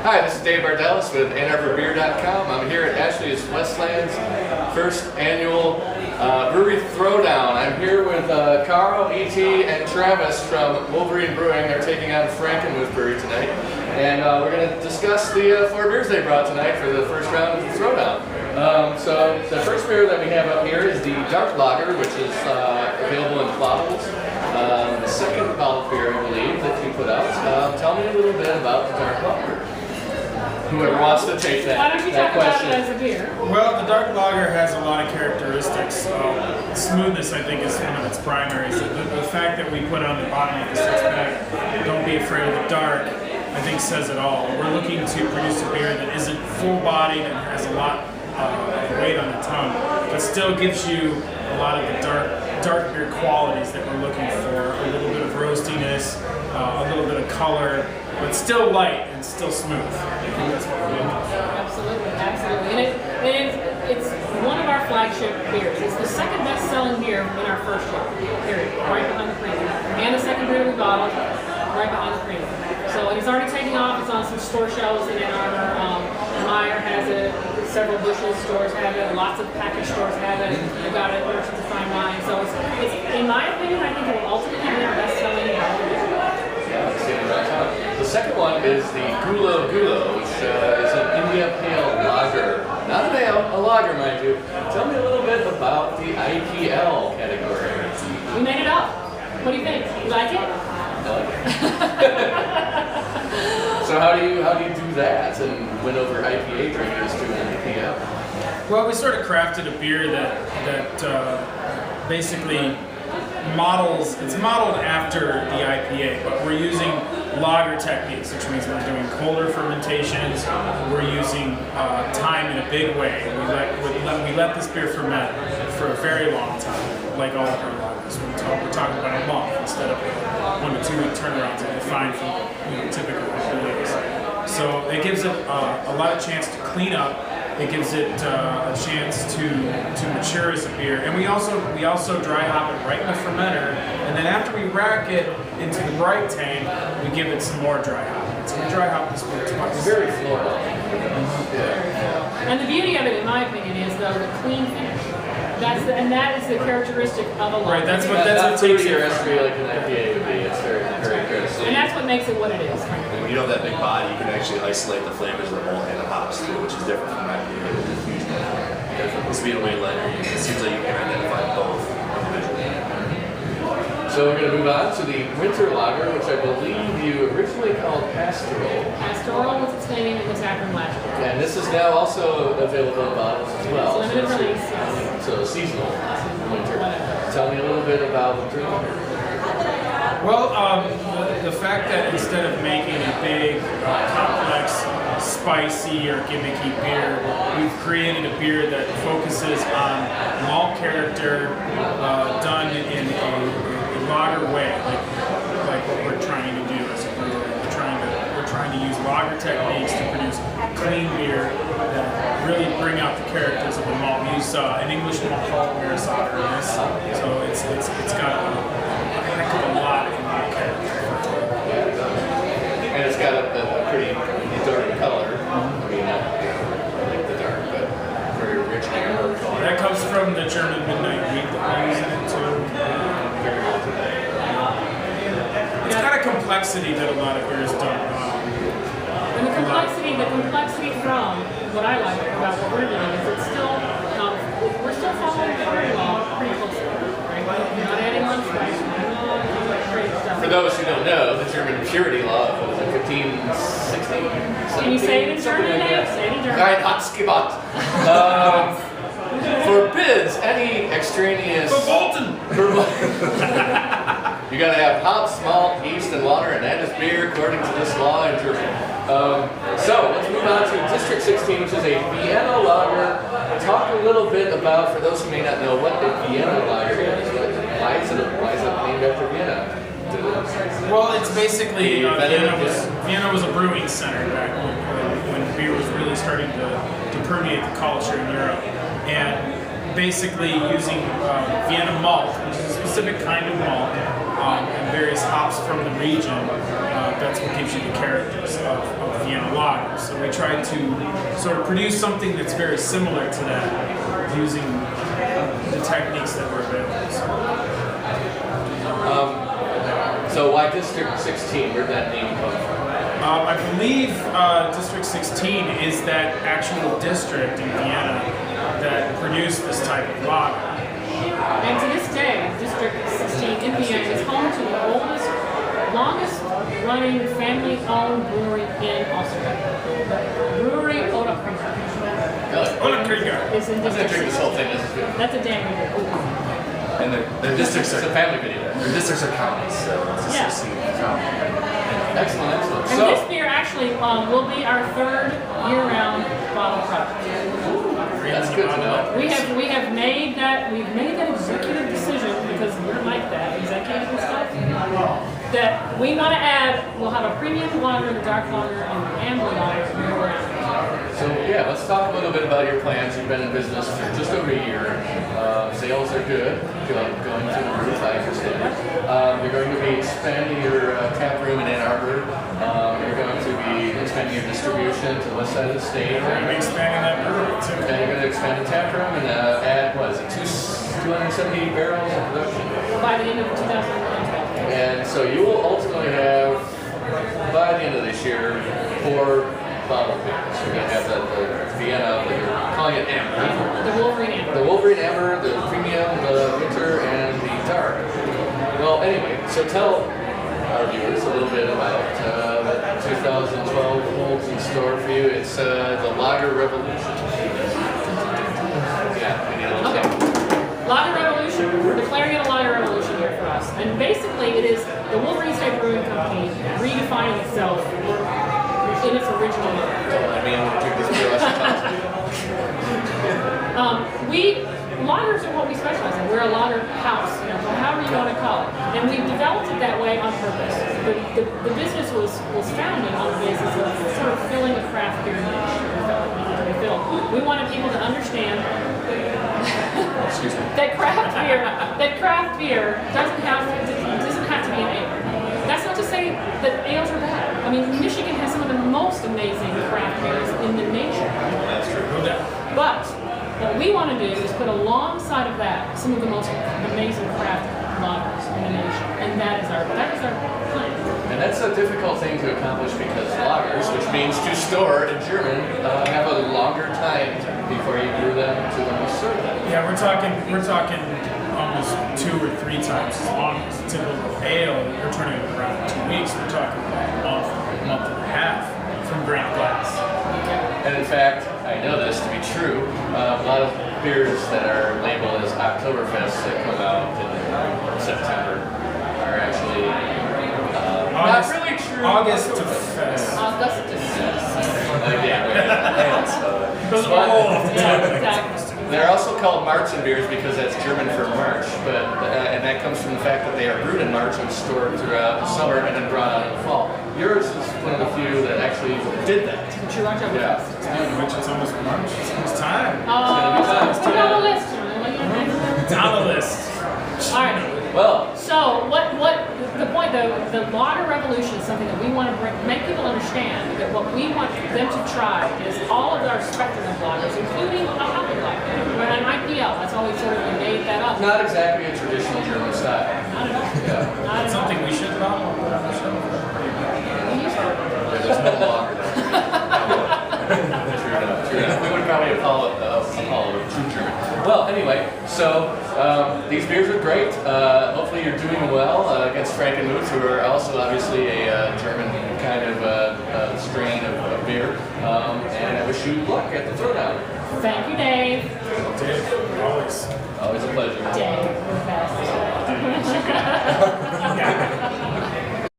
Hi, this is Dave Bardelis with AnnArborBeer.com. I'm here at Ashley's Westland's first annual Brewery Throwdown. I'm here with Carl, E.T., and Travis from Wolverine Brewing. They're taking on Frankenmuth Brewery tonight. And we're going to discuss the 4 beers they brought tonight for the first round of the Throwdown. So the first beer that we have up here is the Dark Lager, which is available in bottles. The second bottle beer, I believe, that you put out. Tell me a little bit about the Dark Lager. Whoever wants to take that, Why don't you talk question. about it as a beer? Well, the Dark Lager has a lot of characteristics. Smoothness, I think, is one of its primaries. The fact that we put on the bottom of the 6-pack, don't be afraid of the dark, I think says it all. We're looking to produce a beer that isn't full-bodied and has a lot of weight on the tongue, but still gives you a lot of the dark beer qualities that we're looking for. A little bit of roastiness, a little bit of color, but still light and still smooth. I think that's what we're looking for. Absolutely, absolutely. And it's one of our flagship beers. It's the second best-selling beer in our first year, period, right behind the premium. And the second beer we bottled, right behind the premium. So it's already taking off. It's on some store shelves in Ann Arbor. Meyer has it. Several Bushel stores have it. Lots of package stores have it. We've got it. Merchants of Fine Wine. So it's, in my opinion, I think it will ultimately be our best-selling beer. The second one is the Gulo Gulo, which is an India Pale Lager. Not an ale, a lager, mind you. Tell me a little bit about the IPL category. We made it up. What do you think? You like it? So how do you do that and win over IPA drinkers to an IPL? Well, we sort of crafted a beer that basically it's modeled after the IPA, but we're using lager techniques, which means we're doing colder fermentations. We're using time in a big way. We let this beer ferment for a very long time, like all of our lagers. We're talking about a month instead of 1 to 2 week turnarounds that you find from typical IPAs. So it gives it a lot of chance to clean up. It gives it a chance to mature as a beer, and we also dry hop it right in the fermenter, and then after we rack it into the bright tank, we give it some more dry hop. So we dry hop this beer twice. It's very floral. And the beauty of it, in my opinion, is though the clean finish. That is the characteristic of a lager. Right. That's what takes takes your it. recipe like an IPA would be. It's very, very good. And that's what makes it what it is. And when you don't have that big body, you can actually isolate the flavors of the whole and the hops too, which is different from IPA, which is huge. This being way lighter, it seems like you can identify both individually. So we're going to move on to the Winter Lager, which I believe you originally called Pastoral. Pastoral was its name in this acronym last year. And this is now also available in bottles as well. It's limited release, yes. So seasonal winter. Tell me a little bit about Winter Lager. Well, the fact that instead of making a big, complex, spicy or gimmicky beer, we've created a beer that focuses on malt character done in a lager way, like what we're trying to do as a brewer. We're trying to use lager techniques to produce clean beer that really bring out the characters of the malt. We use an English malt called Maris Otter in this, so it's got a heck of a lot of malt character. And it's got a pretty dark color. I mean, not like the dark, but very rich amber color. That comes from the German Midnight Wheat that we're using it too. Very well today. It's got a complexity that a lot of beers don't. And the complexity from what I like about what we're doing is it's still, we're still following the very law pretty closely, right? We're not adding much spice. For those who don't know, the German purity law of 1560. Can you say it in German, Dave? Say it in German. Ein Hatzgebot. Forbids any extraneous. Verboten! You gotta have hops, malt, yeast, and water, and that is beer according to this law in Germany. So let's move on to District 16, which is a Vienna lager. Talk a little bit about, for those who may not know, what a Vienna lager is. Why is it named after Vienna? Well, it's basically Vienna was a brewing center back when beer was really starting to permeate the culture in Europe, and basically using Vienna malt, which is a specific kind of malt, and various hops from the region. That's what gives you the characters of Vienna lager. So we tried to sort of produce something that's very similar to that, using the techniques that were available. So why District 16? Where'd that name come from? I believe District 16 is that actual district in Vienna that produced this type of lager. And to this day, District 16 in Vienna is home to the oldest, longest running family-owned brewery in Austria. Brewery Throwdown is in I'm gonna District drink this 16. whole thing. This is good. That's a damn good beer. And their districts It's are a family video. their districts are counties, so it's a Yeah. 16 county. Excellent, excellent. And this beer actually will be our third year-round bottle product. That's good to know. We have made that executive decision because we're like that executive and stuff. That we want to add. We'll have a premium lager, the dark lager, and the amber lager year-round. So yeah, let's talk a little bit about your plans. You've been in business for just over a year. Sales are good. Going to improve life standard. You're going to be expanding your tap room in Ann Arbor. You're going to be expanding your distribution to the west side of the state. We're going to be expanding that brewery too. And you're going to expand the tap room and add, what is it, 270 barrels of production? By the end of 2012. And so you will ultimately have, by the end of this year, 4 bottle beers. You're going to have the Vienna, but you're calling it Amber. The Wolverine amber. The Wolverine Amber, the Premium, the Winter, and the Dark. Well, anyway, so tell our viewers a little bit about what 2012 holds in store for you. It's the Lager Revolution. Yeah, we need a little Okay. Lager Revolution. We're declaring it a Lager Revolution here for us. And basically it is the Wolverine State Brewing Company redefining itself in its original mode. I mean, I'm going to drink this beer less than Lagers are what we specialize in. We're a lager house, however you want to call it. And we've developed it that way on purpose. The business was founded on the basis of sort of filling a craft beer niche. We wanted people to understand that craft beer doesn't have to be an ale. That's not to say that ales are bad. I mean, Michigan has some of the most amazing craft beers in the nation. That's true. No doubt. But what we want to do is put alongside of that some of the most amazing craft lagers in the nation, and that is our plan. And that's a difficult thing to accomplish because lagers, which means to store in German, have a longer time before you brew them to when you serve them. Yeah, we're talking almost 2 or 3 times as long as a typical ale. We're turning it around in 2 weeks. We're talking about a month and a half from grain glass. And in fact, I know this to be true. A lot of beers that are labeled as Oktoberfest that come out in September are actually not really true. August to Fest. They're also called Marzen beers because that's German for March, and that comes from the fact that they are brewed in March and stored throughout the summer and then brought out in the fall. Yours is one of the few that actually did that. Yeah. Which is almost March. It's time. Put it on the list. It's on the list. All right. Well, So the point though, the lager revolution is something that we want to make people understand that what we want them to try is all of our spectrum of lagers, including a hoppy lager, an IPL. That's always sort of we made that up. not exactly a traditional German style. Not at all. Yeah. Not at all. Something we should probably put on the show. We used to. There's no lager there. True enough. We would probably call it true German. Well, anyway, so these beers are great. Hopefully you're doing well against Frankenmuth, who are also obviously a German kind of strain of beer. And I wish you luck at the Throwdown. Thank you, Dave. Dave, always. Always a pleasure. Dave, the best.